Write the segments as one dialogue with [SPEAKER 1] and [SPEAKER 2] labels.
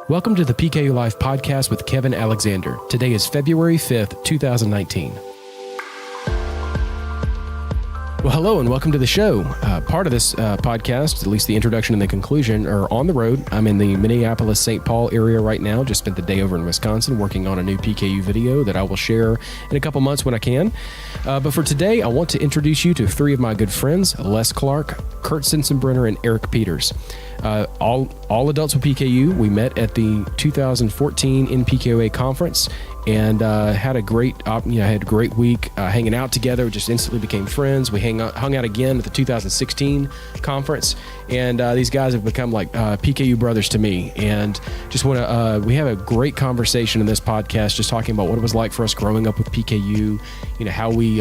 [SPEAKER 1] Welcome to the PKU Life podcast with Kevin Alexander. Today is February 5th, 2019. Well, hello and welcome to the show. Part of this podcast, at least the introduction and the conclusion, are on the road. I'm in the Minneapolis-St. Paul area right now. Just spent the day over in Wisconsin working on a new PKU video that I will share in a couple months when I can. But for today, I want to introduce you to three of my good friends, Les Clark, Kurt Sensenbrenner, and Eric Peters. All adults with PKU. We met at the 2014 NPKUA conference and had a great week hanging out together. We just instantly became friends. We hung out again at the 2016 conference, and these guys have become like PKU brothers to me. And just want to we have a great conversation in this podcast, just talking about what it was like for us growing up with PKU. You know, how we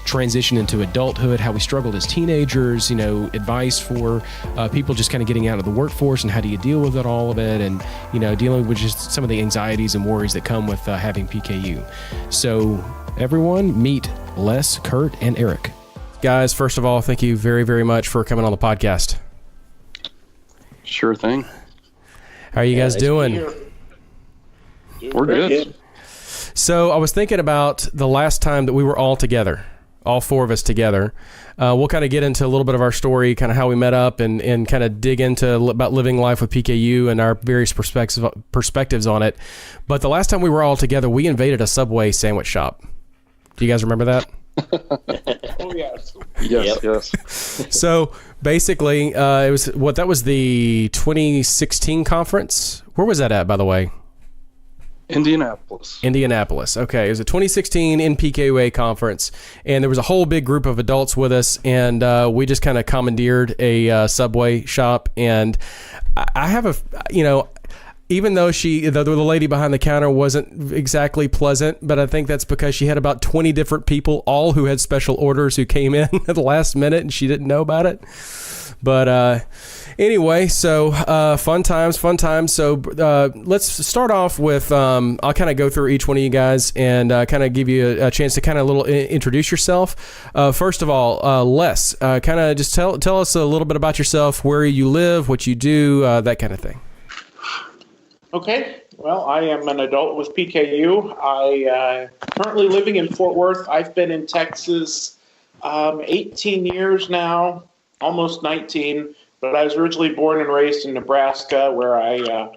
[SPEAKER 1] transitioned into adulthood, how we struggled as teenagers. You know, advice for people just kind of getting out of the workforce and how do you deal with all of it, and dealing with just some of the anxieties and worries that come with having PKU. So everyone, meet Les, Kurt, and Eric. Guys, first of all, thank you very, very much for coming on the podcast.
[SPEAKER 2] Sure thing.
[SPEAKER 1] How are you guys doing?
[SPEAKER 2] We're good.
[SPEAKER 1] So I was thinking about the last time that we were all together, all four of us together. We'll kind of get into a little bit of our story, kind of how we met up, and kind of dig into about living life with PKU and our various perspectives on it. But the last time we were all together, we invaded a Subway sandwich shop. Do you guys remember that?
[SPEAKER 3] Oh, yes.
[SPEAKER 2] Yes.
[SPEAKER 1] So basically, that was the 2016 conference. Where was that at, by the way?
[SPEAKER 2] Indianapolis.
[SPEAKER 1] Okay. It was a 2016 NPKUA conference, and there was a whole big group of adults with us, and we just kind of commandeered a Subway shop. And I have even though the lady behind the counter wasn't exactly pleasant, but I think that's because she had about 20 different people, all who had special orders, who came in at the last minute, and she didn't know about it. But anyway, so fun times. So let's start off with, I'll kind of go through each one of you guys and kind of give you a chance to kind of introduce yourself. First of all, Les, kind of just tell us a little bit about yourself, where you live, what you do, that kind of thing.
[SPEAKER 3] Okay. Well, I am an adult with PKU. I currently living in Fort Worth. I've been in Texas 18 years now, almost 19. But I was originally born and raised in Nebraska, where I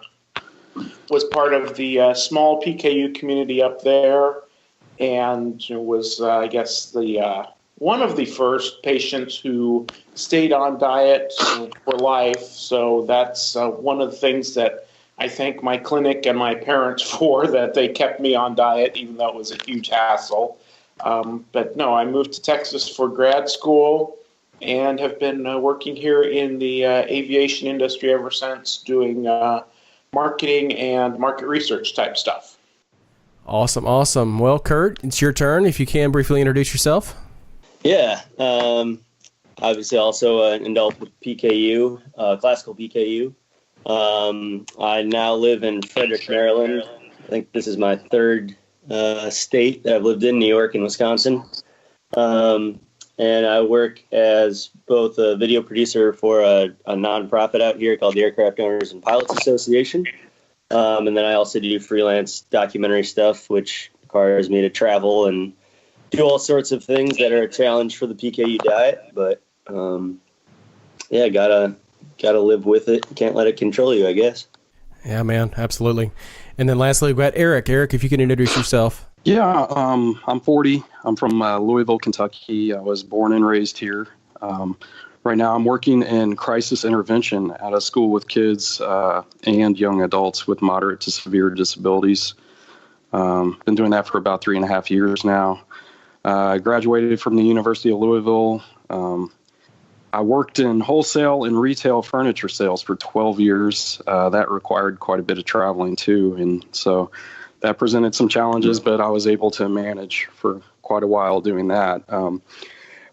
[SPEAKER 3] was part of the small PKU community up there, and was, I guess, the one of the first patients who stayed on diet for life. So that's one of the things that I thank my clinic and my parents for, that they kept me on diet, even though it was a huge hassle. But no, I moved to Texas for grad school and have been working here in the aviation industry ever since, doing marketing and market research type stuff. Awesome.
[SPEAKER 1] Well, Kurt, it's your turn. If you can briefly introduce yourself.
[SPEAKER 4] Yeah. Obviously also an adult with PKU, classical PKU. I now live in Frederick, Maryland. I think this is my third state that I've lived in, New York and Wisconsin. And I work as both a video producer for a nonprofit out here called the Aircraft Owners and Pilots Association. And then I also do freelance documentary stuff, which requires me to travel and do all sorts of things that are a challenge for the PKU diet. But gotta live with it. Can't let it control you, I guess.
[SPEAKER 1] Yeah, man, absolutely. And then lastly, we've got Eric. Eric, if you can introduce yourself.
[SPEAKER 2] Yeah, I'm 40. I'm from Louisville, Kentucky. I was born and raised here. Right now I'm working in crisis intervention at a school with kids and young adults with moderate to severe disabilities. Been doing that for about 3.5 years now. I graduated from the University of Louisville. I worked in wholesale and retail furniture sales for 12 years. That required quite a bit of traveling too. And so that presented some challenges, but I was able to manage for quite a while doing that.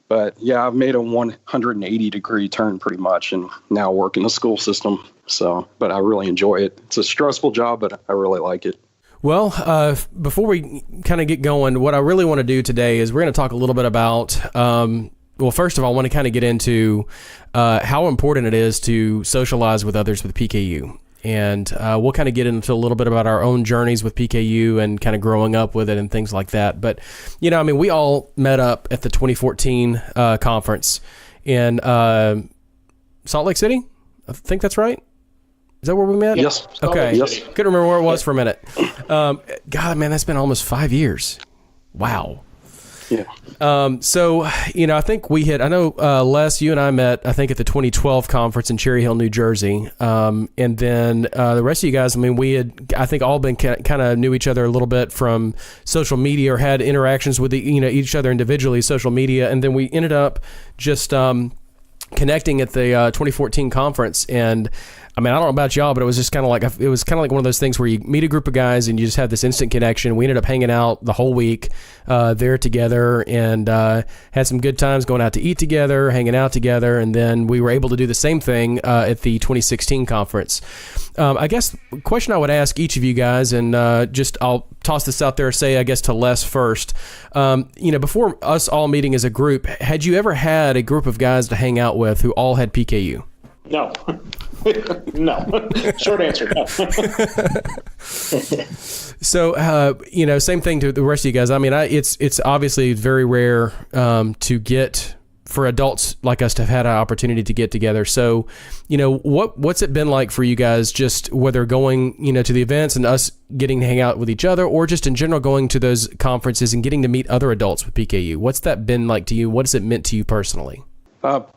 [SPEAKER 2] But yeah, I've made a 180-degree turn pretty much, and now work in the school system. So, but I really enjoy it. It's a stressful job, but I really like it.
[SPEAKER 1] Well, before we kind of get going, what I really want to do today is we're going to talk a little bit about, well, first of all, I want to kind of get into how important it is to socialize with others with PKU. And we'll kind of get into a little bit about our own journeys with PKU and kind of growing up with it and things like that. But, we all met up at the 2014 conference in Salt Lake City. I think that's right. Is that where we met?
[SPEAKER 2] Yes.
[SPEAKER 1] Okay.
[SPEAKER 2] Yes.
[SPEAKER 1] Couldn't remember where it was for a minute. God, man, that's been almost 5 years. Wow.
[SPEAKER 2] Yeah.
[SPEAKER 1] I think I know, Les, you and I met, I think, at the 2012 conference in Cherry Hill, New Jersey. And then the rest of you guys, we had, I think, all been kind of knew each other a little bit from social media or had interactions with each other individually, social media. And then we ended up just connecting at the 2014 conference. And I don't know about y'all, but it was just kind of like one of those things where you meet a group of guys and you just have this instant connection. We ended up hanging out the whole week there together and had some good times going out to eat together, hanging out together, and then we were able to do the same thing at the 2016 conference. I guess the question I would ask each of you guys, and I'll toss this out there, I guess to Les first. Before us all meeting as a group, had you ever had a group of guys to hang out with who all had PKU?
[SPEAKER 3] No. No. Short answer, no.
[SPEAKER 1] So, same thing to the rest of you guys. It's obviously very rare to get, for adults like us to have had an opportunity to get together. So, what's it been like for you guys, just whether going, to the events and us getting to hang out with each other, or just in general going to those conferences and getting to meet other adults with PKU? What's that been like to you? What has it meant to you personally?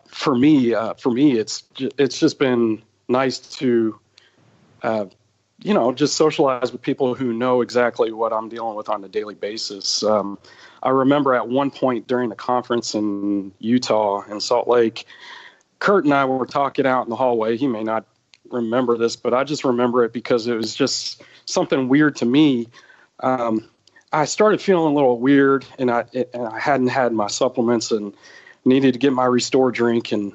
[SPEAKER 2] For me, it's just been nice to, just socialize with people who know exactly what I'm dealing with on a daily basis. I remember at one point during the conference in Utah and Salt Lake, Kurt and I were talking out in the hallway. He may not remember this, but I just remember it because it was just something weird to me. I started feeling a little weird, and I hadn't had my supplements and needed to get my Restore drink, and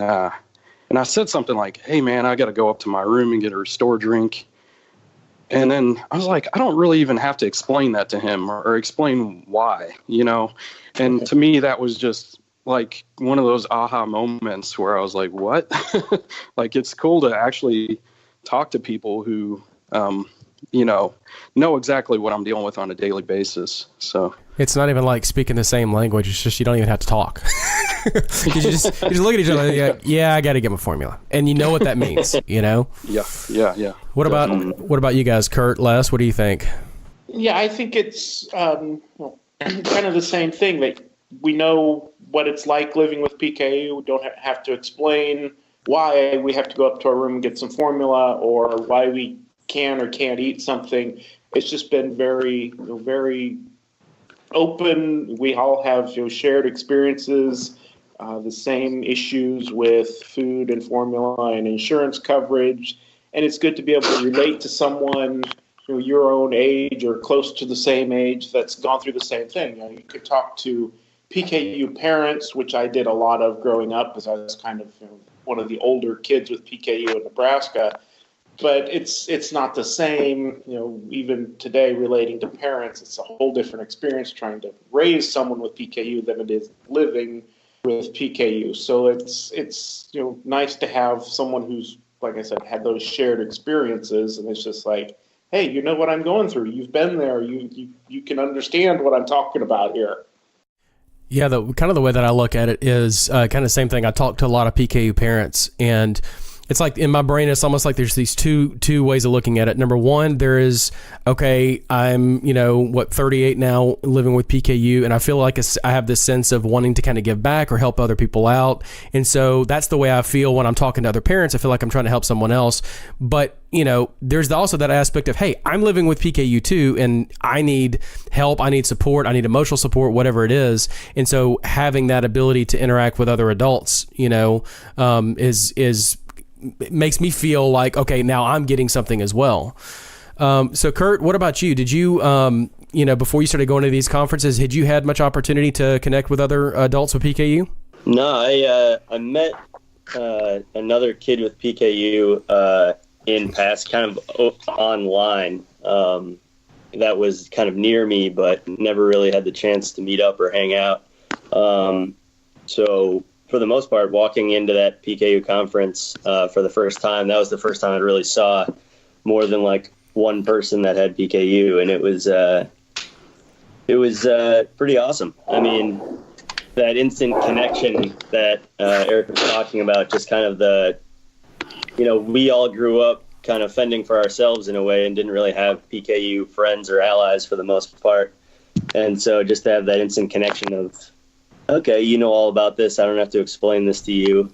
[SPEAKER 2] I said something like, "Hey man, I got to go up to my room and get a Restore drink." And then I was like, I don't really even have to explain that to him or explain why, And to me, that was just like one of those aha moments where I was like, what? Like, it's cool to actually talk to people who, know exactly what I'm dealing with on a daily basis. So
[SPEAKER 1] it's not even like speaking the same language. It's just, you don't even have to talk. you just look at each other. Yeah, I got to get my formula. And you know what that means,
[SPEAKER 2] Yeah.
[SPEAKER 1] What about you guys, Kurt, Les? What do you think?
[SPEAKER 3] Yeah, I think it's kind of the same thing, that we know what it's like living with PKU. We don't have to explain why we have to go up to our room and get some formula, or why we can or can't eat something. It's just been very, very open. We all have shared experiences, the same issues with food and formula and insurance coverage. And it's good to be able to relate to someone your own age or close to the same age that's gone through the same thing. You could talk to PKU parents, which I did a lot of growing up, because I was kind of one of the older kids with PKU in Nebraska. But it's not the same, even today relating to parents. It's a whole different experience trying to raise someone with PKU than it is living with PKU. So it's nice to have someone who's, like I said, had those shared experiences, and it's just like, hey, you know what I'm going through. You've been there. You can understand what I'm talking about here.
[SPEAKER 1] Yeah, the kind of the way that I look at it is kind of the same thing. I talk to a lot of PKU parents, and it's like in my brain, it's almost like there's these two ways of looking at it. Number one, there is, okay, I'm, 38 now, living with PKU, and I feel like I have this sense of wanting to kind of give back or help other people out. And so that's the way I feel when I'm talking to other parents. I feel like I'm trying to help someone else. But, there's also that aspect of, hey, I'm living with PKU too, and I need help, I need support, I need emotional support, whatever it is. And so having that ability to interact with other adults, is it makes me feel like, okay, now I'm getting something as well. So Kurt, what about you? Did you, before you started going to these conferences, had you had much opportunity to connect with other adults with PKU?
[SPEAKER 4] No, I met another kid with PKU in past, kind of online. That was kind of near me, but never really had the chance to meet up or hang out. So for the most part, walking into that PKU conference for the first time, that was the first time I really saw more than like one person that had PKU, and it was pretty awesome. I mean, that instant connection that Eric was talking about, just kind of we all grew up kind of fending for ourselves in a way and didn't really have PKU friends or allies for the most part. And so just to have that instant connection of, okay, you know all about this. I don't have to explain this to you.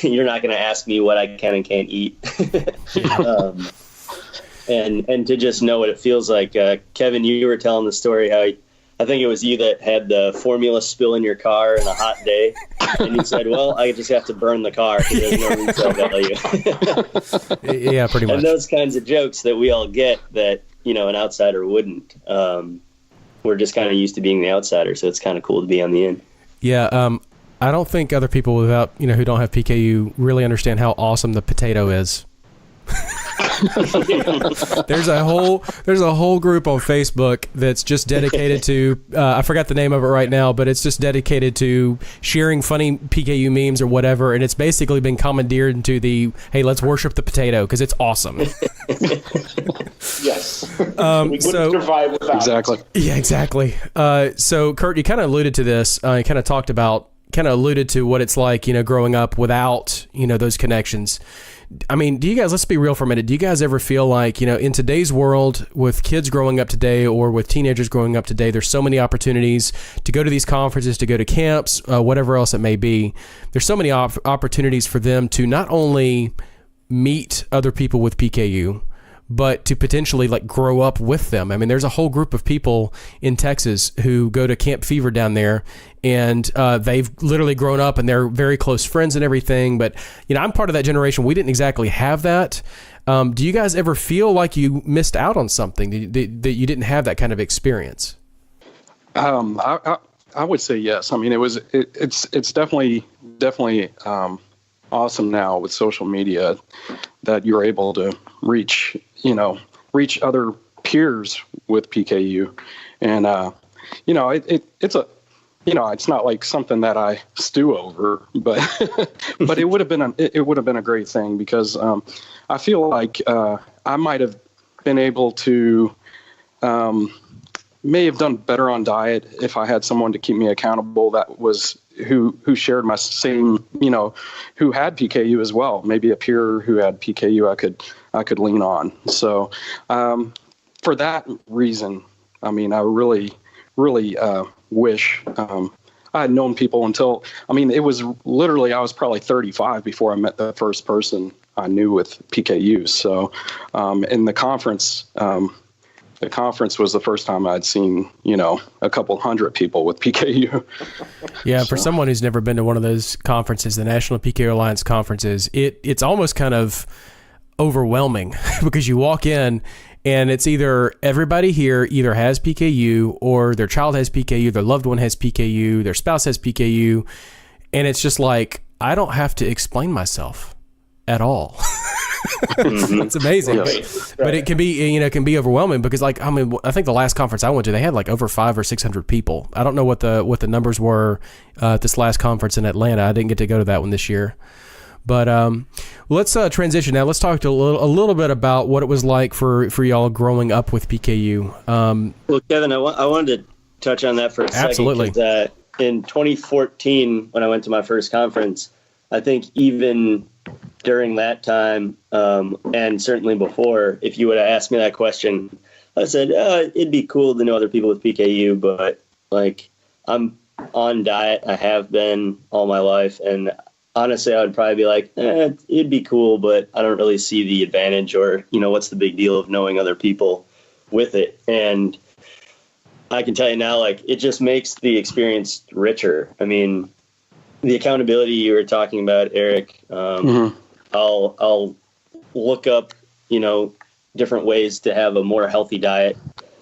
[SPEAKER 4] You're not going to ask me what I can and can't eat. And to just know what it feels like. Kevin, you were telling the story how I think it was you that had the formula spill in your car in a hot day. And you said, well, I just have to burn the car because there's no resale value.
[SPEAKER 1] Yeah, pretty much.
[SPEAKER 4] And those kinds of jokes that we all get that, an outsider wouldn't. We're just kind of used to being the outsider, so it's kind of cool to be on the in.
[SPEAKER 1] Yeah, I don't think other people who don't have PKU really understand how awesome the potato is. There's a whole group on Facebook that's just dedicated to I forgot the name of it right now, but it's just dedicated to sharing funny PKU memes or whatever, and it's basically been commandeered into the hey, let's worship the potato because it's awesome.
[SPEAKER 3] Yes. We couldn't survive without
[SPEAKER 2] exactly.
[SPEAKER 3] it.
[SPEAKER 1] Yeah, exactly. So Kurt, you kind of alluded to this. You kind of alluded to what it's like, growing up without, those connections. I mean, let's be real for a minute. Do you guys ever feel like, in today's world with kids growing up today or with teenagers growing up today, there's so many opportunities to go to these conferences, to go to camps, whatever else it may be. There's so many opportunities for them to not only meet other people with PKU, but to potentially grow up with them. I mean, there's a whole group of people in Texas who go to Camp Fever down there, and they've literally grown up and they're very close friends and everything. But, I'm part of that generation. We didn't exactly have that. Do you guys ever feel like you missed out on something, that you didn't have that kind of experience?
[SPEAKER 2] I would say yes. I mean, it's definitely awesome now with social media that you're able to reach other peers with PKU. And, it's not like something that I stew over, but, but it would have been a great thing because, I feel like, I might've been able to, may have done better on diet if I had someone to keep me accountable that was who shared my same, who had PKU as well. Maybe a peer who had PKU I could lean on. So for that reason, I mean, I really wish I had known people until, it was literally, I was probably 35 before I met the first person I knew with PKU. So in the conference was the first time I'd seen, a couple hundred people with PKU.
[SPEAKER 1] Yeah, for someone who's never been to one of those conferences, the National PKU Alliance Conferences, it's almost kind of overwhelming because you walk in and it's either everybody here either has PKU or their child has PKU, their loved one has PKU, their spouse has PKU, and it's just like, I don't have to explain myself at all. It's amazing, but it can be overwhelming because I think the last conference I went to, they had over 500 or 600 people. I don't know what the numbers were at this last conference in Atlanta. I didn't get to go to that one this year, but let's transition now. Let's talk a little bit about what it was like for y'all growing up with PKU.
[SPEAKER 4] Well, Kevin, I wanted to touch on that for a second.
[SPEAKER 1] Absolutely.
[SPEAKER 4] In 2014, when I went to my first conference, I think even during that time, and certainly before, if you would have asked me that question, I said, it'd be cool to know other people with PKU, but I'm on diet. I have been all my life. And honestly, I would probably be like, it'd be cool, but I don't really see the advantage or, what's the big deal of knowing other people with it. And I can tell you now, it just makes the experience richer. I mean, the accountability you were talking about, Eric, I'll look up, different ways to have a more healthy diet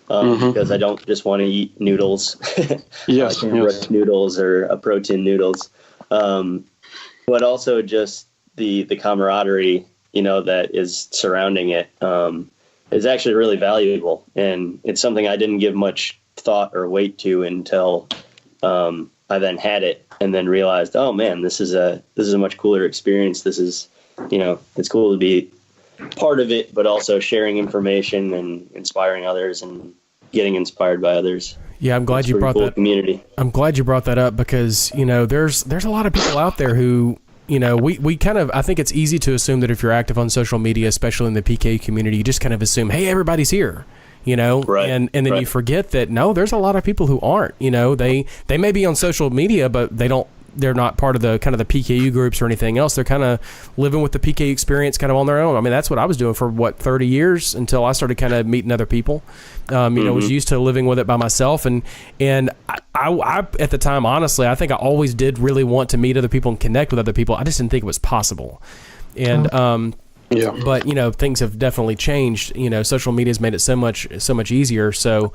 [SPEAKER 4] because I don't just want to eat noodles.
[SPEAKER 2] Yes,
[SPEAKER 4] noodles or protein noodles. But also just the camaraderie, that is surrounding it is actually really valuable. And it's something I didn't give much thought or weight to until I then had it. and then realized, oh man, this is a much cooler experience. This is, it's cool to be part of it, but also sharing information and inspiring others and getting inspired by others.
[SPEAKER 1] Yeah, I'm glad you brought that
[SPEAKER 4] community.
[SPEAKER 1] I'm glad you brought that up because, there's a lot of people out there who, we kind of, I think it's easy to assume that if you're active on social media, especially in the PKU community, you just kind of assume, hey, everybody's here.
[SPEAKER 4] Right.
[SPEAKER 1] And then you forget that, no, there's a lot of people who aren't, they may be on social media, but they're not part of the kind of the PKU groups or anything else. They're kind of living with the PKU experience kind of on their own. I mean, that's what I was doing for 30 years until I started kind of meeting other people. Was used to living with it by myself. And I at the time, honestly, I think I always did really want to meet other people and connect with other people. I just didn't think it was possible. And,
[SPEAKER 2] Yeah.
[SPEAKER 1] But, things have definitely changed. Social media has made it so much easier. So,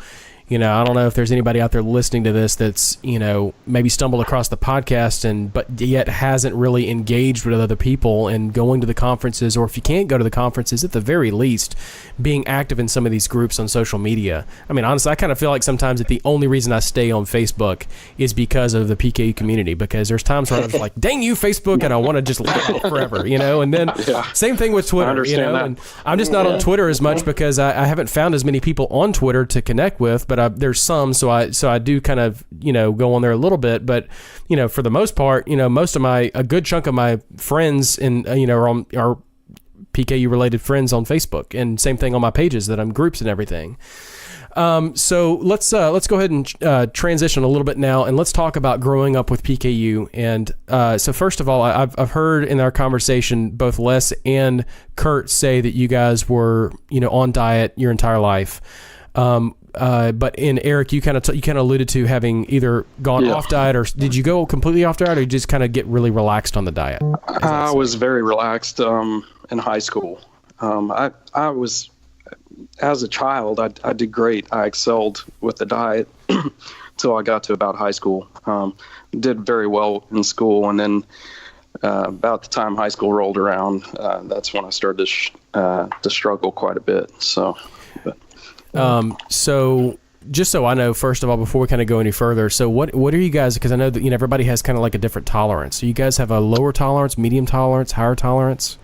[SPEAKER 1] I don't know if there's anybody out there listening to this that's, maybe stumbled across the podcast but yet hasn't really engaged with other people and going to the conferences, or if you can't go to the conferences, at the very least, being active in some of these groups on social media. I mean, honestly, I kind of feel like sometimes that the only reason I stay on Facebook is because of the PKU community, because there's times where I'm just like, dang you, Facebook, and I want to just leave it forever, and then same thing with Twitter,
[SPEAKER 2] I understand that.
[SPEAKER 1] And I'm just not on Twitter as much because I haven't found as many people on Twitter to connect with, but there's some, so I do kind of, go on there a little bit, but, for the most part, most of a good chunk of my friends are PKU related friends on Facebook, and same thing on my pages that I'm groups and everything. So let's go ahead and transition a little bit now, and let's talk about growing up with PKU. And so first of all, I've heard in our conversation both Les and Kurt say that you guys were on diet your entire life. But in Eric, you kind of alluded to having either gone off diet, or did you go completely off diet, or you just kind of get really relaxed on the diet?
[SPEAKER 2] I was very relaxed in high school. I was, as a child, I did great. I excelled with the diet until I got to about high school. Did very well in school, and then about the time high school rolled around, that's when I started to struggle quite a bit. So
[SPEAKER 1] just so I know, first of all, before we kind of go any further, so what are you guys, because I know that everybody has kind of like a different tolerance. So you guys have a lower tolerance, medium tolerance, higher tolerance?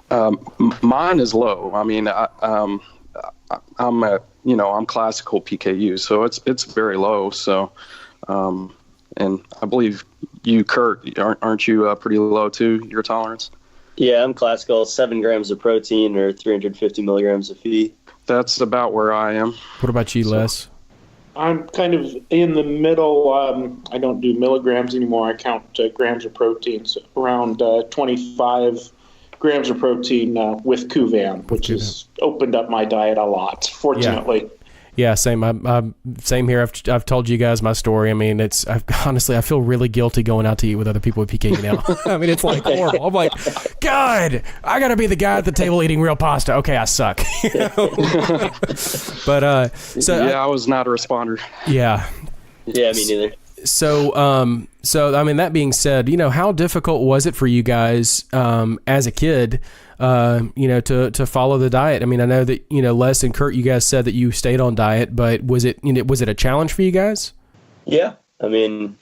[SPEAKER 2] Mine is low. I mean, I'm classical PKU, so it's very low. So, and I believe you, Kurt, aren't you pretty low too, your tolerance?
[SPEAKER 4] Yeah, I'm classical, 7 grams of protein or 350 milligrams of feed.
[SPEAKER 2] That's about where I am.
[SPEAKER 1] What about you, Les?
[SPEAKER 3] I'm kind of in the middle. I don't do milligrams anymore. I count grams of protein, so around 25 grams of protein with Kuvan, which has opened up my diet a lot, fortunately.
[SPEAKER 1] Yeah, same. I'm same here. I've told you guys my story. I mean, honestly, I feel really guilty going out to eat with other people with PKU now. I mean, it's like horrible. I'm like, God, I got to be the guy at the table eating real pasta. Okay, I suck. But so
[SPEAKER 2] yeah, I was not a responder.
[SPEAKER 1] Yeah.
[SPEAKER 4] Yeah, me neither.
[SPEAKER 1] So I mean, that being said, how difficult was it for you guys as a kid? To follow the diet? I mean, I know that, Les and Kurt, you guys said that you stayed on diet, but was it a challenge for you guys?
[SPEAKER 4] Yeah. I mean,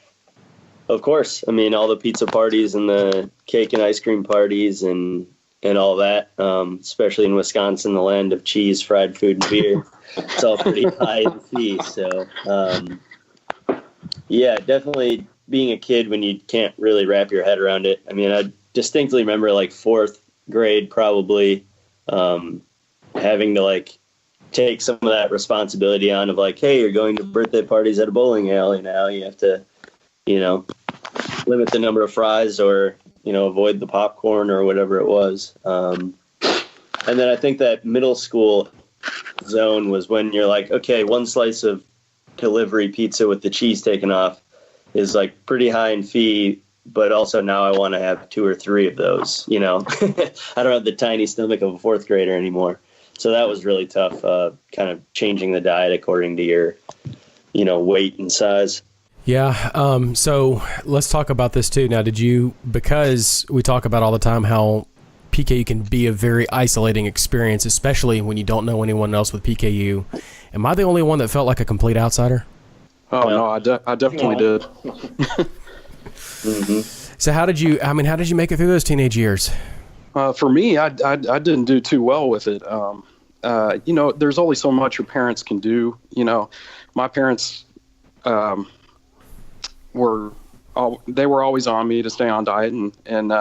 [SPEAKER 4] of course. I mean, all the pizza parties and the cake and ice cream parties and all that, especially in Wisconsin, the land of cheese, fried food, and beer. It's all pretty high in fee. So, yeah, definitely being a kid when you can't really wrap your head around it. I mean, I distinctly remember like 4th grade probably having to like take some of that responsibility on of like, hey, you're going to birthday parties at a bowling alley now, you have to limit the number of fries or avoid the popcorn or whatever it was. And then I think that middle school zone was when you're like, okay, one slice of delivery pizza with the cheese taken off is like pretty high in fee, but also now I want to have 2 or 3 of those, I don't have the tiny stomach of a 4th grader anymore. So that was really tough, kind of changing the diet according to your, weight and size.
[SPEAKER 1] Yeah. So let's talk about this too. Now, because we talk about all the time how PKU can be a very isolating experience, especially when you don't know anyone else with PKU. Am I the only one that felt like a complete outsider?
[SPEAKER 2] Oh, no, I definitely did.
[SPEAKER 4] Mm-hmm.
[SPEAKER 1] So how did you make it through those teenage years?
[SPEAKER 2] For me, I didn't do too well with it. There's only so much your parents can do. My parents were always on me to stay on diet, and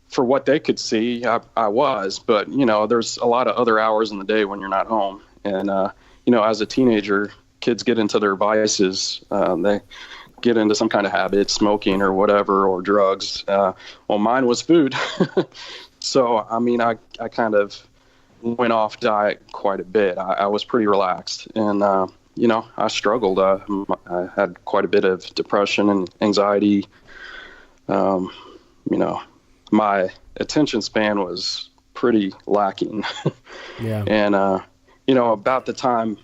[SPEAKER 2] for what they could see, I was. But there's a lot of other hours in the day when you're not home, and as a teenager, kids get into their vices. They get into some kind of habit, smoking or whatever, or drugs. Well, mine was food. So, I kind of went off diet quite a bit. I was pretty relaxed, and, I struggled. I had quite a bit of depression and anxiety. My attention span was pretty lacking.
[SPEAKER 1] Yeah.
[SPEAKER 2] And, about the time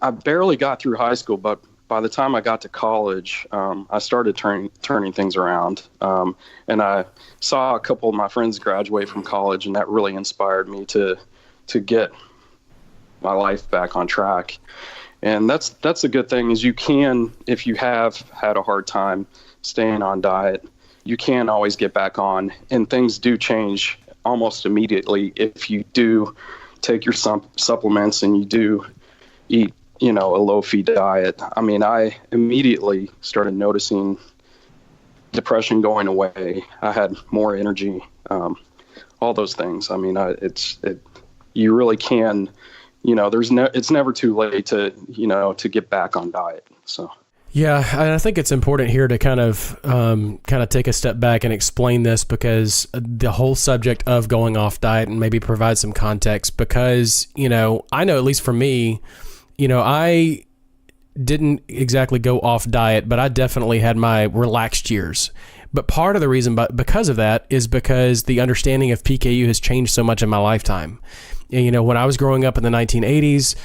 [SPEAKER 2] I barely got through high school, but by the time I got to college, I started turning things around. And I saw a couple of my friends graduate from college, and that really inspired me to get my life back on track. And that's a good thing, is you can, if you have had a hard time staying on diet, you can always get back on, and things do change almost immediately if you do take your supplements and you do eat a low-feed diet. I immediately started noticing depression going away. I had more energy, all those things. You really can, it's never too late to get back on diet. So.
[SPEAKER 1] Yeah, and I think it's important here to kind of take a step back and explain this, because the whole subject of going off diet, and maybe provide some context, because, I know, at least for me, I didn't exactly go off diet, but I definitely had my relaxed years. But part of the reason because of that is because the understanding of PKU has changed so much in my lifetime. And, when I was growing up in the 1980s,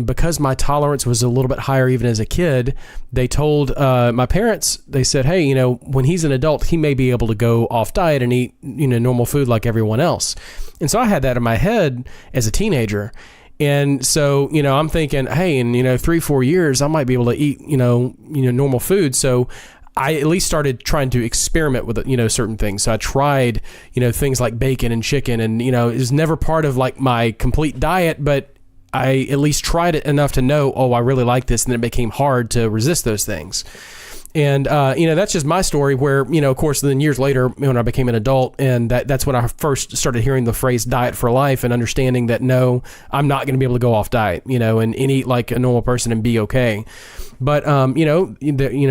[SPEAKER 1] because my tolerance was a little bit higher even as a kid, they told my parents, they said, hey, when he's an adult, he may be able to go off diet and eat, normal food like everyone else. And so I had that in my head as a teenager. And so, I'm thinking, hey, in, 3-4 years, I might be able to eat, normal food. So I at least started trying to experiment with, certain things. So I tried, things like bacon and chicken, and, it was never part of like my complete diet, but I at least tried it enough to know, I really like this. And then it became hard to resist those things. And, that's just my story where, of course, then years later, when I became an adult, and that's when I first started hearing the phrase diet for life, and understanding that, no, I'm not going to be able to go off diet, and eat like a normal person and be okay. But,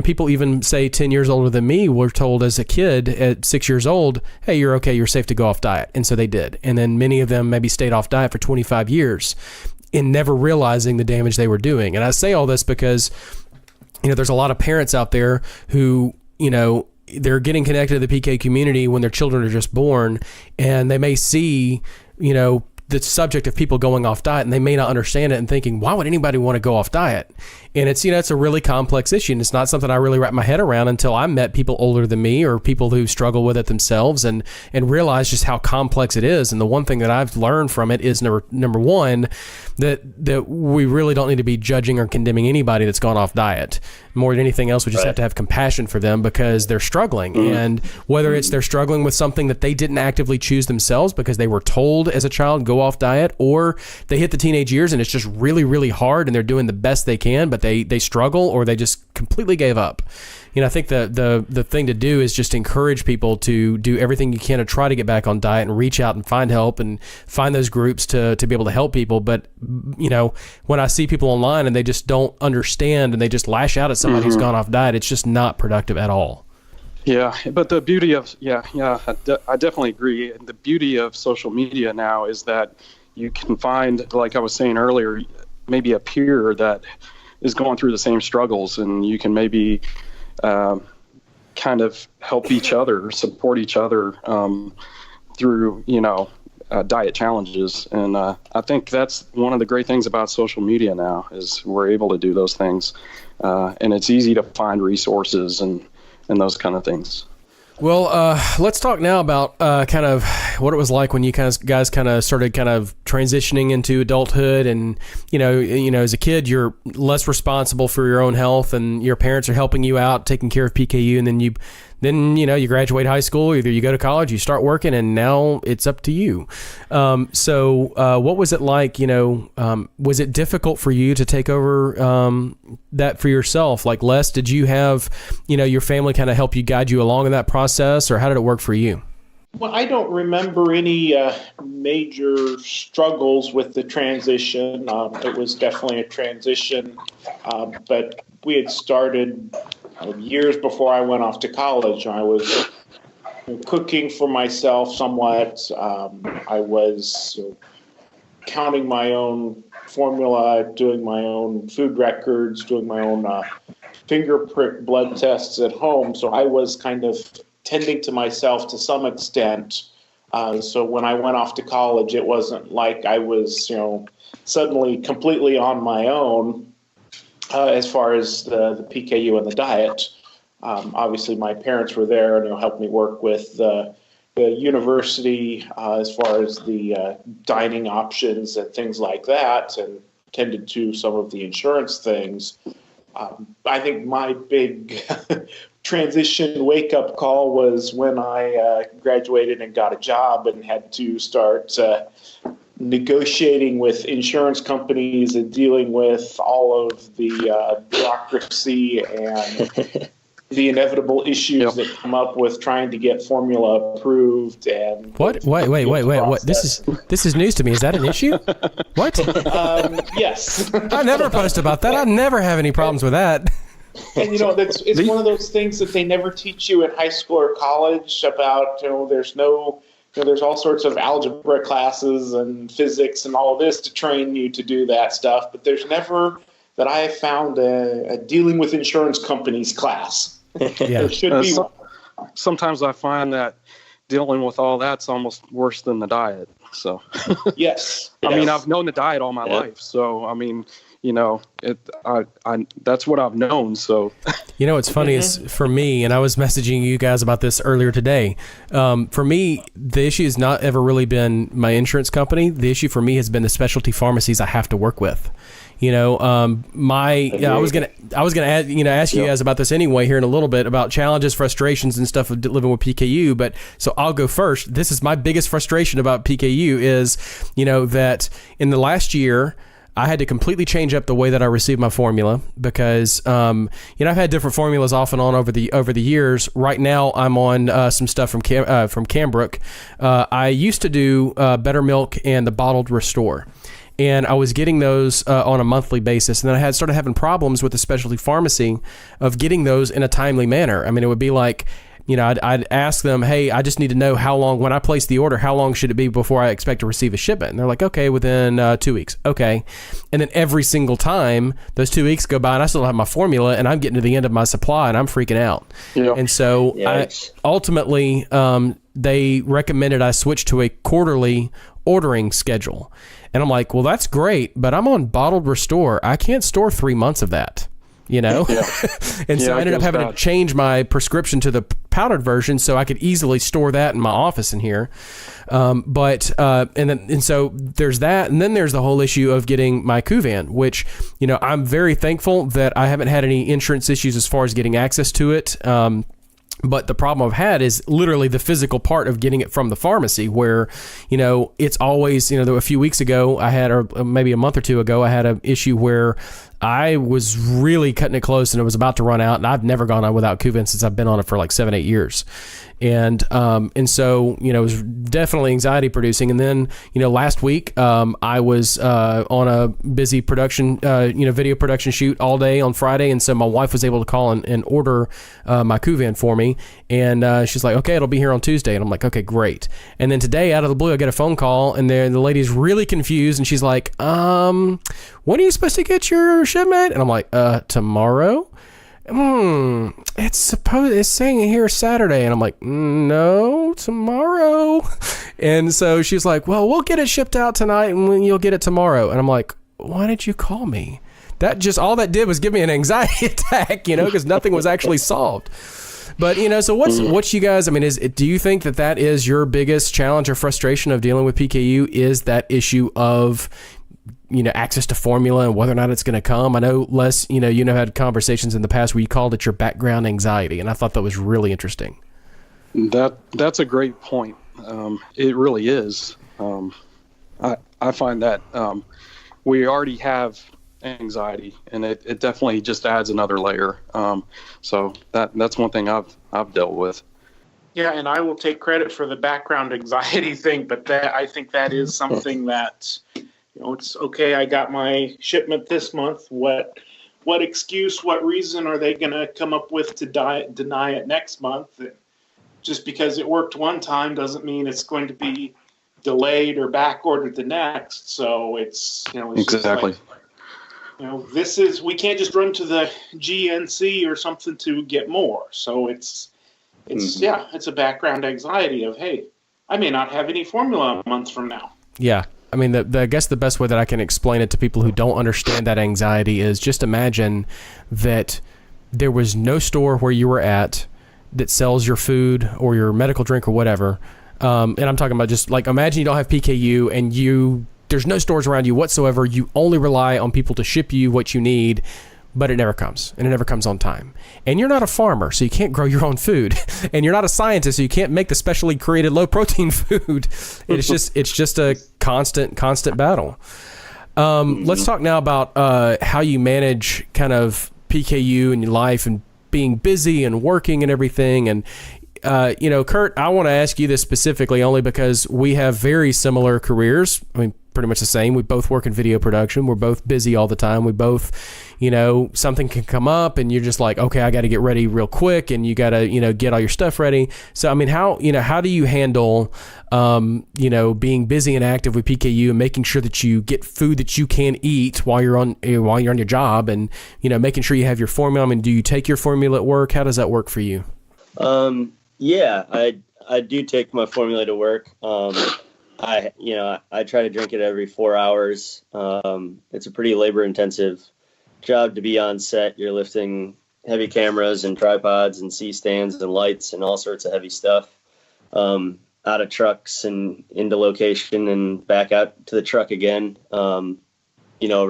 [SPEAKER 1] people even say 10 years older than me were told as a kid at 6 years old, hey, you're okay, you're safe to go off diet. And so they did. And then many of them maybe stayed off diet for 25 years and never realizing the damage they were doing. And I say all this because there's a lot of parents out there who, they're getting connected to the PK community when their children are just born, and they may see, the subject of people going off diet, and they may not understand it, and thinking, why would anybody want to go off diet? And it's, it's a really complex issue, and it's not something I really wrap my head around until I met people older than me, or people who struggle with it themselves, and realize just how complex it is. And the one thing that I've learned from it is number one, that we really don't need to be judging or condemning anybody that's gone off diet. More than anything else, we just have to have compassion for them, because they're struggling. Mm-hmm. And whether it's they're struggling with something that they didn't actively choose themselves because they were told as a child, go off diet, or they hit the teenage years and it's just really, really hard and they're doing the best they can, but they struggle, or they just completely gave up. I think the thing to do is just encourage people to do everything you can to try to get back on diet, and reach out and find help, and find those groups to be able to help people. But, when I see people online and they just don't understand and they just lash out at somebody who's gone off diet, it's just not productive at all.
[SPEAKER 2] Yeah, but the beauty of, I definitely agree. The beauty of social media now is that you can find, like I was saying earlier, maybe a peer that is going through the same struggles, and you can maybe kind of help each other, support each other through, diet challenges. And I think that's one of the great things about social media now, is we're able to do those things. And it's easy to find resources and those kind of things.
[SPEAKER 1] Well, let's talk now about kind of what it was like when you guys kind of started kind of transitioning into adulthood, and you know, as a kid, you're less responsible for your own health, and your parents are helping you out, taking care of PKU, and then you graduate high school, either you go to college, you start working, and now it's up to you. So what was it like? Was it difficult for you to take over that for yourself? Like, Les, did you have your family kind of help you, guide you along in that process, or how did it work for you?
[SPEAKER 3] Well, I don't remember any major struggles with the transition. It was definitely a transition, but we had started years before I went off to college. I was cooking for myself somewhat. I was counting my own formula, doing my own food records, doing my own finger prick blood tests at home. So I was kind of tending to myself to some extent. So when I went off to college, it wasn't like I was, suddenly completely on my own as far as the PKU and the diet. Obviously, my parents were there and helped me work with the university as far as the dining options and things like that, and tended to some of the insurance things. I think my big transition wake-up call was when I graduated and got a job and had to start negotiating with insurance companies and dealing with all of the bureaucracy and the inevitable issues that come up with trying to get formula approved. And
[SPEAKER 1] what? Wait! What? This is news to me. Is that an issue? What?
[SPEAKER 3] Yes.
[SPEAKER 1] I never post about that. I never have any problems with that.
[SPEAKER 3] And it's one of those things that they never teach you in high school or college about. There's all sorts of algebra classes and physics and all of this to train you to do that stuff, but there's never that I have found a dealing with insurance companies class.
[SPEAKER 1] Yeah.
[SPEAKER 3] There should be one.
[SPEAKER 2] Sometimes I find that dealing with all that's almost worse than the diet. So
[SPEAKER 3] Yes.
[SPEAKER 2] I mean, I've known the diet all my life, so I mean, that's what I've known. So
[SPEAKER 1] what's funny is, for me, and I was messaging you guys about this earlier today. For me, the issue has not ever really been my insurance company. The issue for me has been the specialty pharmacies I have to work with. I was gonna ask you guys about this anyway here in a little bit, about challenges, frustrations, and stuff of living with PKU. But so I'll go first. This is my biggest frustration about PKU is, that in the last year, I had to completely change up the way that I receive my formula because, I've had different formulas off and on over the years. Right now, I'm on some stuff from Cambrook. I used to do Better Milk and the Bottled Restore, and I was getting those on a monthly basis. And then I started having problems with the specialty pharmacy of getting those in a timely manner. I mean, it would be like, I'd ask them, hey, I just need to know how long, when I place the order, how long should it be before I expect to receive a shipment? And they're like, okay, within 2 weeks. Okay. And then every single time those 2 weeks go by and I still don't have my formula and I'm getting to the end of my supply and I'm freaking out. Yeah. And so ultimately, they recommended I switch to a quarterly ordering schedule. And I'm like, well, that's great, but I'm on Bottled Restore. I can't store 3 months of that. And so I ended up having to change my prescription to the powdered version so I could easily store that in my office in here. And so there's that. And then there's the whole issue of getting my Kuvan, which, I'm very thankful that I haven't had any insurance issues as far as getting access to it. But the problem I've had is literally the physical part of getting it from the pharmacy where, it's always, a few weeks ago I had, or maybe a month or two ago, I had an issue where I was really cutting it close and it was about to run out. And I've never gone on without Kuvan since I've been on it for like 7-8 years. And so, it was definitely anxiety producing. And then, last week, I was on a busy production, video production shoot all day on Friday. And so my wife was able to call and order my Kuvan for me. And she's like, okay, it'll be here on Tuesday. And I'm like, okay, great. And then today, out of the blue, I get a phone call and the lady's really confused. And she's like, when are you supposed to get your shipment? And I'm like, tomorrow? It's saying here Saturday. And I'm like, no, tomorrow. And so she's like, well, we'll get it shipped out tonight and you'll get it tomorrow. And I'm like, why did you call me? All that did was give me an anxiety attack, because nothing was actually solved. But, so what's you guys, I mean, do you think that is your biggest challenge or frustration of dealing with PKU, is that issue of, access to formula and whether or not it's going to come? I know, Les, had conversations in the past where you called it your background anxiety, and I thought that was really interesting.
[SPEAKER 2] That's a great point. It really is. I find that we already have anxiety, and it definitely just adds another layer. So that's one thing I've dealt with.
[SPEAKER 3] Yeah, and I will take credit for the background anxiety thing, but I think that is something that, it's okay. I got my shipment this month. What excuse, what reason are they going to come up with to deny it next month? And just because it worked one time doesn't mean it's going to be delayed or back ordered the next. So it's
[SPEAKER 2] exactly.
[SPEAKER 3] We can't just run to the GNC or something to get more. So it's a background anxiety of, hey, I may not have any formula a month from now.
[SPEAKER 1] Yeah. I mean, I guess the best way that I can explain it to people who don't understand that anxiety is just imagine that there was no store where you were at that sells your food or your medical drink or whatever. And I'm talking about just like, imagine you don't have PKU and there's no stores around you whatsoever. You only rely on people to ship you what you need, but it never comes, and it never comes on time. And you're not a farmer, so you can't grow your own food. And you're not a scientist, so you can't make the specially created low protein food. It's just a constant battle. Let's talk now about how you manage kind of PKU in your life and being busy and working and everything. And Kurt, I want to ask you this specifically only because we have very similar careers. I mean, pretty much the same. We both work in video production. We're both busy all the time. We both, something can come up and you're just like, okay, I got to get ready real quick, and you got to, get all your stuff ready. So, I mean, how do you handle, being busy and active with PKU and making sure that you get food that you can eat while you're on your job, and, making sure you have your formula? I mean, do you take your formula at work? How does that work for you?
[SPEAKER 4] Yeah, I do take my formula to work. I try to drink it every 4 hours. It's a pretty labor intensive job to be on set. You're lifting heavy cameras and tripods and C-stands and lights and all sorts of heavy stuff, out of trucks and into location and back out to the truck again, over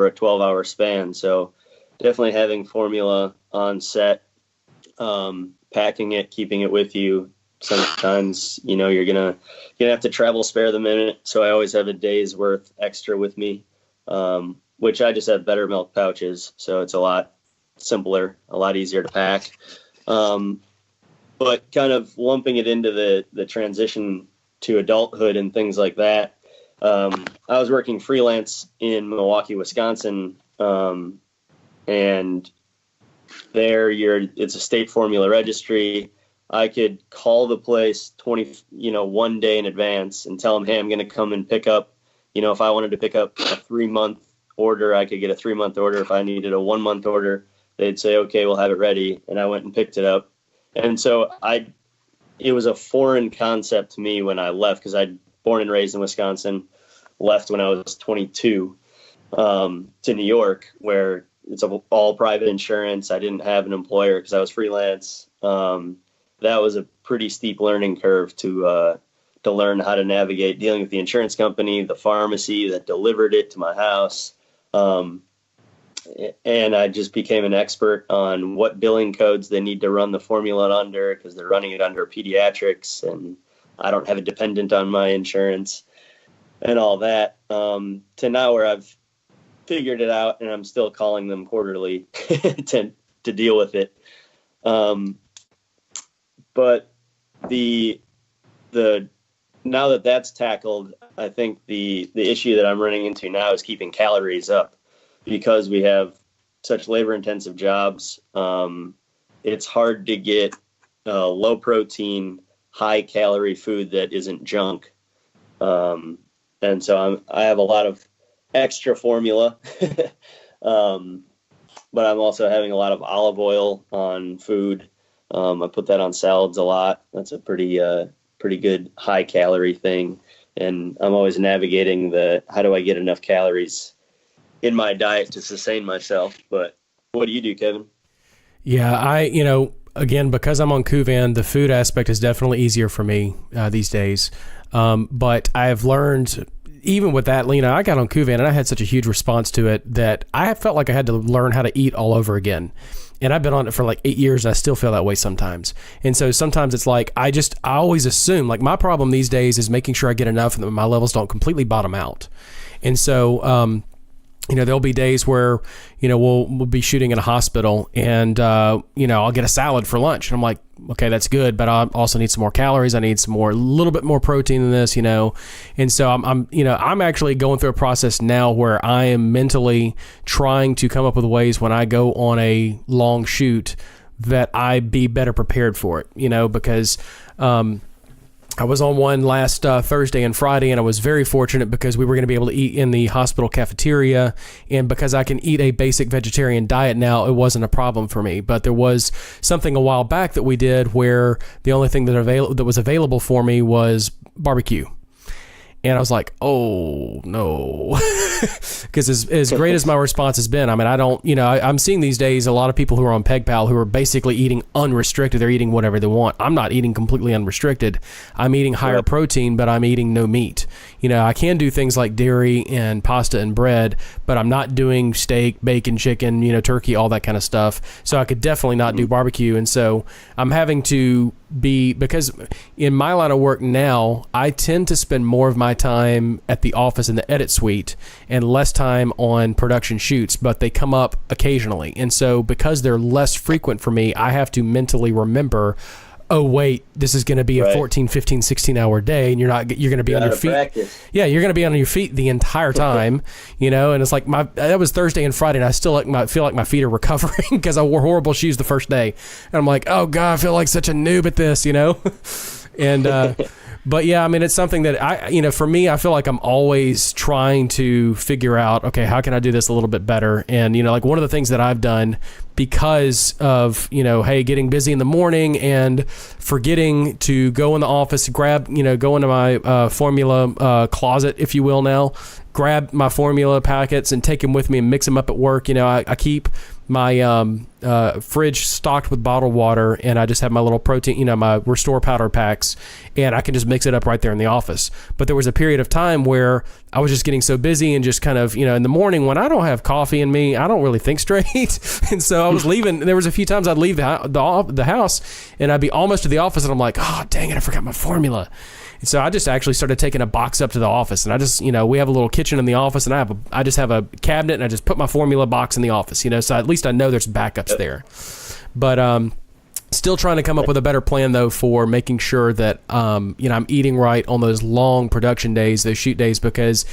[SPEAKER 4] a 12-hour span. So definitely having formula on set, packing it, keeping it with you. Sometimes, you're gonna have to travel spare the minute. So I always have a day's worth extra with me, which I just have better milk pouches. So it's a lot simpler, a lot easier to pack. But kind of lumping it into the transition to adulthood and things like that. I was working freelance in Milwaukee, Wisconsin, and there it's a state formula registry. I could call the place 1 day in advance and tell them, hey, I'm going to come and pick up, if I wanted to pick up a 3-month order, I could get a 3-month order. If I needed a 1-month order, they'd say, okay, we'll have it ready. And I went and picked it up. And so it was a foreign concept to me when I left, because I'd born and raised in Wisconsin, left when I was 22, to New York, where it's all private insurance. I didn't have an employer because I was freelance. That was a pretty steep learning curve to learn how to navigate dealing with the insurance company, the pharmacy that delivered it to my house. And I just became an expert on what billing codes they need to run the formula under, because they're running it under pediatrics, and I don't have a dependent on my insurance and all that. To now where I've figured it out, and I'm still calling them quarterly to deal with it. But the now that that's tackled, I think the issue that I'm running into now is keeping calories up, because we have such labor intensive jobs. It's hard to get low protein, high calorie food that isn't junk. And so I have a lot of extra formula, but I'm also having a lot of olive oil on food. I put that on salads a lot. That's a pretty good high calorie thing. And I'm always navigating how do I get enough calories in my diet to sustain myself. But what do you do, Kevin?
[SPEAKER 1] Yeah, again, because I'm on Kuvan, the food aspect is definitely easier for me these days. But I've learned, even with that, I got on Kuvan and I had such a huge response to it that I felt like I had to learn how to eat all over again. And I've been on it for like 8 years and I still feel that way sometimes. And so sometimes it's like, I always assume, like, my problem these days is making sure I get enough and that my levels don't completely bottom out. And so, there'll be days where, we'll be shooting in a hospital and, I'll get a salad for lunch. And I'm like, okay, that's good, but I also need some more calories. I need a little bit more protein than this, And so I'm actually going through a process now where I am mentally trying to come up with ways when I go on a long shoot that I be better prepared for it, because, I was on one last Thursday and Friday, and I was very fortunate because we were going to be able to eat in the hospital cafeteria, and because I can eat a basic vegetarian diet now, it wasn't a problem for me. But there was something a while back that we did where the only thing that was available for me was barbecue. And I was like, oh, no. Because as great as my response has been, I don't, I'm seeing these days a lot of people who are on PegPal who are basically eating unrestricted. They're eating whatever they want. I'm not eating completely unrestricted. I'm eating higher protein, but I'm eating no meat. I can do things like dairy and pasta and bread, but I'm not doing steak, bacon, chicken, turkey, all that kind of stuff. So I could definitely not do barbecue. And so I'm having to because in my line of work now, I tend to spend more of my time at the office in the edit suite and less time on production shoots, but they come up occasionally. And so because they're less frequent for me, I have to mentally remember, oh, wait, this is going to be a 14, 15, 16-hour day, and you're going to be on your feet. Practice. Yeah, you're going to be on your feet the entire time, and it's like that was Thursday and Friday, and I still feel like my feet are recovering because I wore horrible shoes the first day. And I'm like, oh, God, I feel like such a noob at this, And but yeah, it's something that for me, I feel like I'm always trying to figure out, okay, how can I do this a little bit better? And, like one of the things that I've done because of, hey, getting busy in the morning and forgetting to go in the office, go into my formula closet, if you will now, grab my formula packets and take them with me and mix them up at work. I keep my fridge stocked with bottled water, and I just have my little protein, my Restore powder packs, and I can just mix it up right there in the office. But there was a period of time where I was just getting so busy and just kind of, in the morning when I don't have coffee in me, I don't really think straight. And so I was leaving. There was a few times I'd leave the house and I'd be almost to the office and I'm like, oh, dang it, I forgot my formula. And so I just actually started taking a box up to the office, and I just, we have a little kitchen in the office, and I just have a cabinet, and I just put my formula box in the office, so at least I know there's backups there. But still trying to come up with a better plan though for making sure that I'm eating right on those long production days, those shoot days, because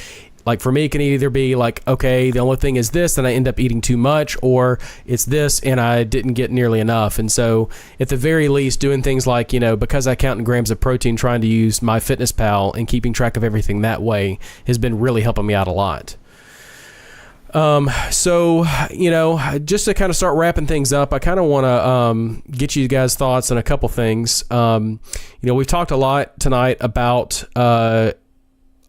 [SPEAKER 1] like for me, it can either be like, okay, the only thing is this, and I end up eating too much, or it's this and I didn't get nearly enough. And so at the very least, doing things like, because I count in grams of protein, trying to use MyFitnessPal and keeping track of everything that way has been really helping me out a lot. So, just to kind of start wrapping things up, I kind of want to get you guys' thoughts on a couple things. We've talked a lot tonight about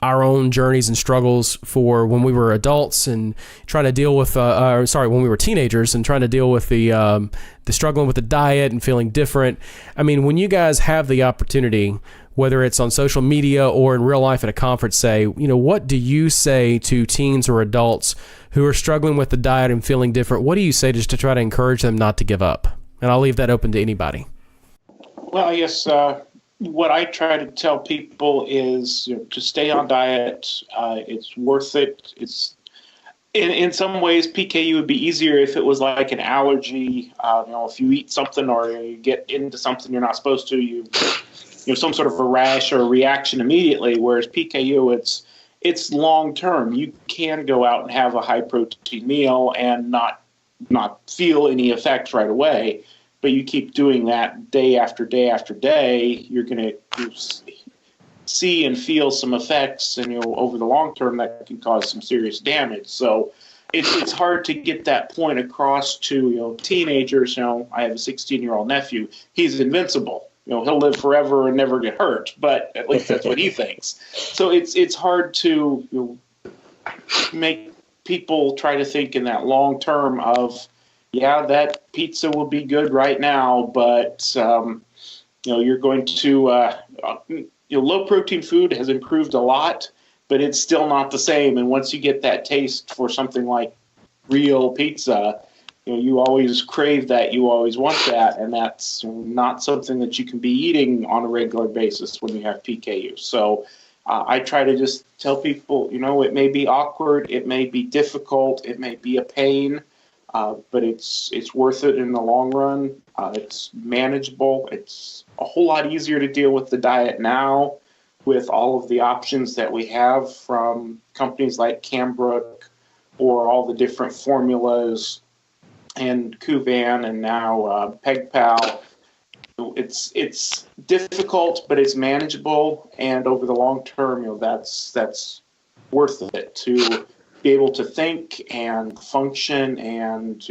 [SPEAKER 1] our own journeys and struggles for when we were adults and trying to deal with, when we were teenagers and trying to deal with the struggling with the diet and feeling different. When you guys have the opportunity, whether it's on social media or in real life at a conference, say, what do you say to teens or adults who are struggling with the diet and feeling different? What do you say just to try to encourage them not to give up? And I'll leave that open to anybody.
[SPEAKER 3] Well, I guess what I try to tell people is to stay on diet. It's worth it. It's in some ways, PKU would be easier if it was like an allergy. If you eat something or you get into something you're not supposed to, you some sort of a rash or a reaction immediately. Whereas PKU, it's long term. You can go out and have a high protein meal and not feel any effects right away. But you keep doing that day after day after day, you're going to see and feel some effects, and over the long term that can cause some serious damage. So it's hard to get that point across to teenagers. I have a 16-year-old nephew. He's invincible. He'll live forever and never get hurt. But at least that's what he thinks. So it's hard to make people try to think in that long term of, that pizza will be good right now, but you're going to low protein food has improved a lot, but it's still not the same. And once you get that taste for something like real pizza, you always crave that, you always want that, and that's not something that you can be eating on a regular basis when you have PKU. So I try to just tell people, it may be awkward, it may be difficult, it may be a pain, but it's worth it in the long run. It's manageable. It's a whole lot easier to deal with the diet now with all of the options that we have from companies like Cambrook or all the different formulas and Kuvan and now PegPal. It's difficult, but it's manageable, and over the long term, that's worth it to be able to think and function and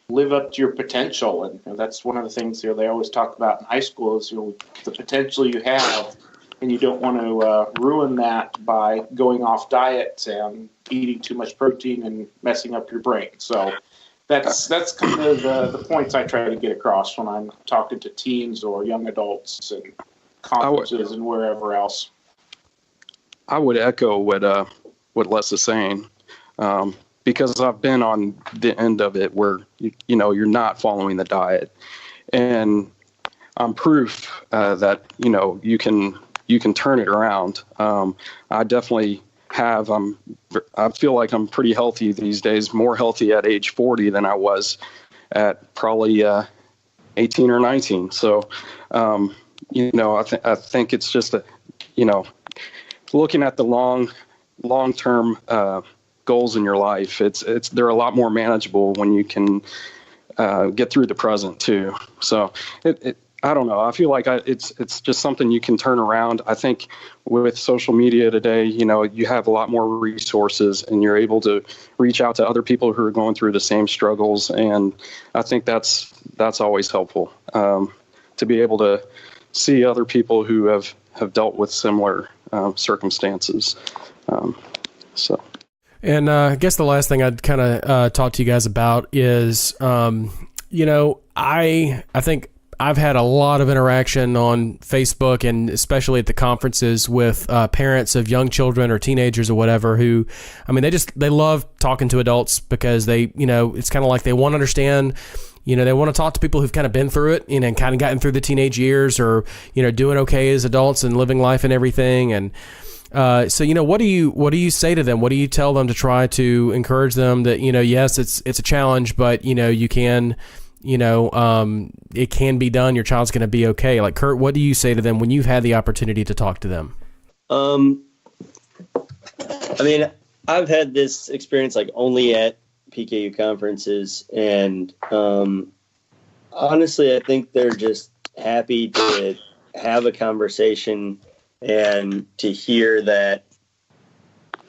[SPEAKER 3] live up to your potential. And that's one of the things they always talk about in high school is the potential you have, and you don't want to ruin that by going off diet and eating too much protein and messing up your brain. So that's kind of the points I try to get across when I'm talking to teens or young adults and conferences and wherever else.
[SPEAKER 2] I would echo what Les is saying, because I've been on the end of it where you're not following the diet, and I'm proof that you can turn it around. I definitely have. I feel like I'm pretty healthy these days, more healthy at age 40 than I was at probably 18 or 19. So I think it's just looking at the long-term goals in your life. They're a lot more manageable when you can get through the present too. So I don't know. I feel like it's just something you can turn around. I think with social media today, you have a lot more resources and you're able to reach out to other people who are going through the same struggles. And I think that's always helpful, to be able to see other people who have dealt with similar circumstances.
[SPEAKER 1] And I guess the last thing I'd kind of talk to you guys about is, I think I've had a lot of interaction on Facebook and especially at the conferences with parents of young children or teenagers or whatever who, they love talking to adults because it's kind of like they want to understand. They want to talk to people who've kind of been through it, and kind of gotten through the teenage years or, doing okay as adults and living life and everything. And so, what do you say to them? What do you tell them to try to encourage them that, yes, it's a challenge, but, you can, it can be done. Your child's going to be okay. Like, Kurt, what do you say to them when you've had the opportunity to talk to them?
[SPEAKER 4] I've had this experience only at PKU conferences, and honestly, I think they're just happy to have a conversation and to hear that,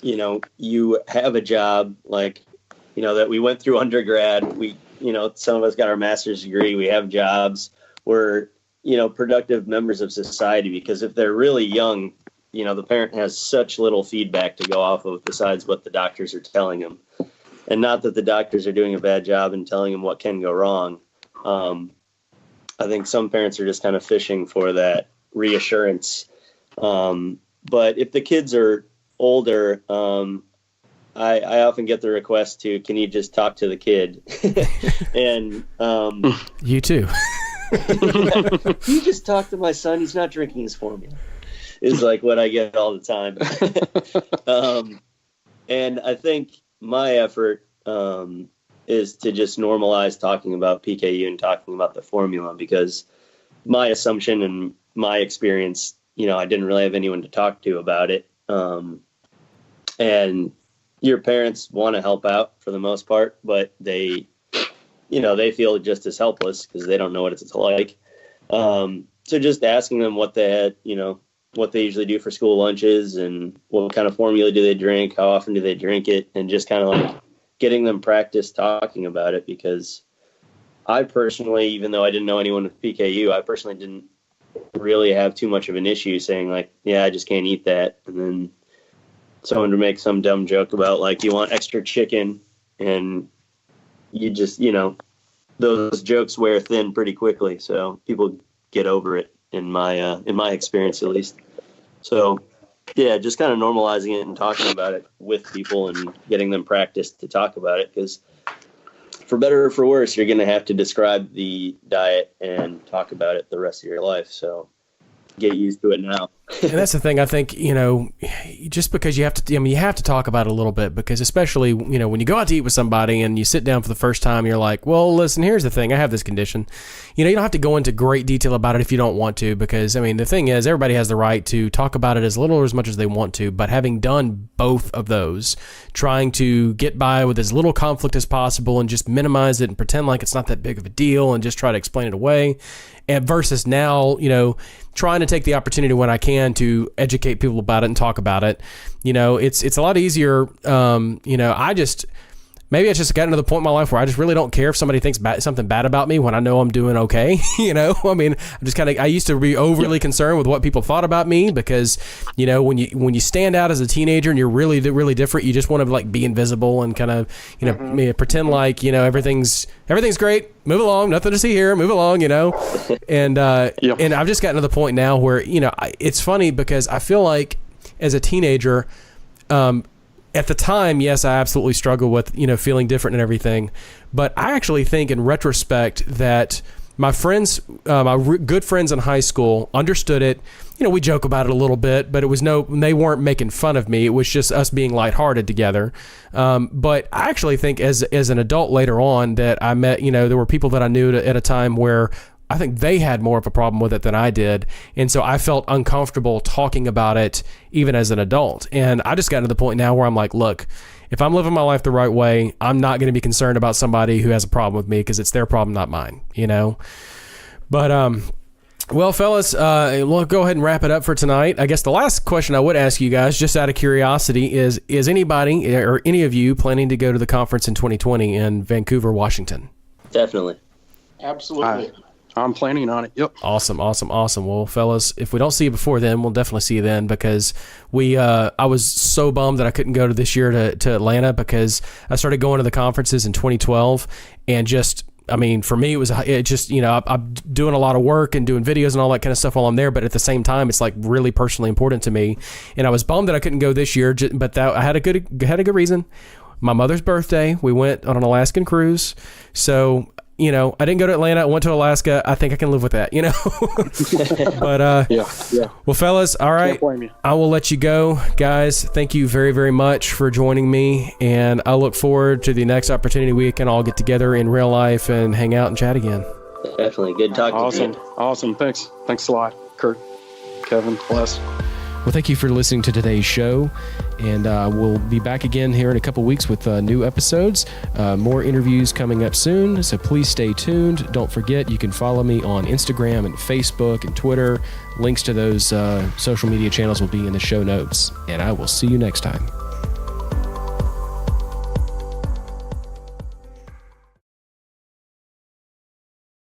[SPEAKER 4] you have a job, that we went through undergrad, we, some of us got our master's degree, we have jobs, we're, productive members of society, because if they're really young, the parent has such little feedback to go off of besides what the doctors are telling them. And not that the doctors are doing a bad job and telling them what can go wrong. I think some parents are just kind of fishing for that reassurance. But if the kids are older, I often get the request to, can you just talk to the kid? And
[SPEAKER 1] you too.
[SPEAKER 4] Can you just talk to my son? He's not drinking his formula. Is what I get all the time. And I think my effort is to just normalize talking about PKU and talking about the formula, because my assumption and my experience, I didn't really have anyone to talk to about it. And your parents want to help out for the most part, but they feel just as helpless because they don't know what it's like. So just asking them what they had, what they usually do for school lunches and what kind of formula do they drink, how often do they drink it, and just kind of getting them practice talking about it, because I personally, even though I didn't know anyone with PKU, I personally didn't really have too much of an issue saying I just can't eat that. And then someone to make some dumb joke about you want extra chicken, and you just, those jokes wear thin pretty quickly. So people get over it in my experience, at least. So yeah, just kind of normalizing it and talking about it with people and getting them practiced to talk about it. Because for better or for worse, you're going to have to describe the diet and talk about it the rest of your life. So get used to it now.
[SPEAKER 1] And that's the thing. I think, just because you have to talk about it a little bit, because especially, when you go out to eat with somebody and you sit down for the first time, you're like, well, listen, here's the thing. I have this condition. You don't have to go into great detail about it if you don't want to, because, the thing is, everybody has the right to talk about it as little or as much as they want to. But having done both of those, trying to get by with as little conflict as possible and just minimize it and pretend like it's not that big of a deal and just try to explain it away, and versus now, trying to take the opportunity when I can to educate people about it and talk about it. It's a lot easier. Maybe I just gotten to the point in my life where I just really don't care if somebody thinks something bad about me when I know I'm doing okay. I used to be overly concerned with what people thought about me, because, when you stand out as a teenager and you're really, really different, you just want to be invisible and kind of, pretend like, everything's great. Move along. Nothing to see here. Move along, and I've just gotten to the point now where, it's funny because I feel like as a teenager, at the time, yes, I absolutely struggle with, feeling different and everything. But I actually think in retrospect that my friends, good friends in high school understood it. We joke about it a little bit, but they weren't making fun of me. It was just us being lighthearted together. But I actually think as an adult later on that I met, there were people that I knew at a time where I think they had more of a problem with it than I did. And so I felt uncomfortable talking about it even as an adult. And I just got to the point now where I'm like, look, if I'm living my life the right way, I'm not going to be concerned about somebody who has a problem with me, because it's their problem, not mine, But, well, fellas, we'll go ahead and wrap it up for tonight. I guess the last question I would ask you guys, just out of curiosity, is anybody or any of you planning to go to the conference in 2020 in Vancouver, Washington?
[SPEAKER 4] Definitely.
[SPEAKER 3] Absolutely.
[SPEAKER 2] I'm planning on it. Yep.
[SPEAKER 1] Awesome. Well, fellas, if we don't see you before then, we'll definitely see you then, because I was so bummed that I couldn't go to this year to Atlanta, because I started going to the conferences in 2012, and just, for me, I'm doing a lot of work and doing videos and all that kind of stuff while I'm there, but at the same time, it's like really personally important to me, and I was bummed that I couldn't go this year, but I had a good reason. My mother's birthday, we went on an Alaskan cruise, so I didn't go to Atlanta. I went to Alaska. I think I can live with that, But
[SPEAKER 2] yeah.
[SPEAKER 1] Well, fellas, all right.
[SPEAKER 2] Can't blame you.
[SPEAKER 1] I will let you go, guys. Thank you very, very much for joining me, and I look forward to the next opportunity we can all get together in real life and hang out and chat again.
[SPEAKER 4] Definitely. Good talking to you.
[SPEAKER 2] Awesome. Thanks a lot, Kurt, Kevin, Les.
[SPEAKER 1] Well, thank you for listening to today's show, and we'll be back again here in a couple weeks with new episodes. More interviews coming up soon, so please stay tuned. Don't forget, you can follow me on Instagram and Facebook and Twitter. Links to those social media channels will be in the show notes, and I will see you next time.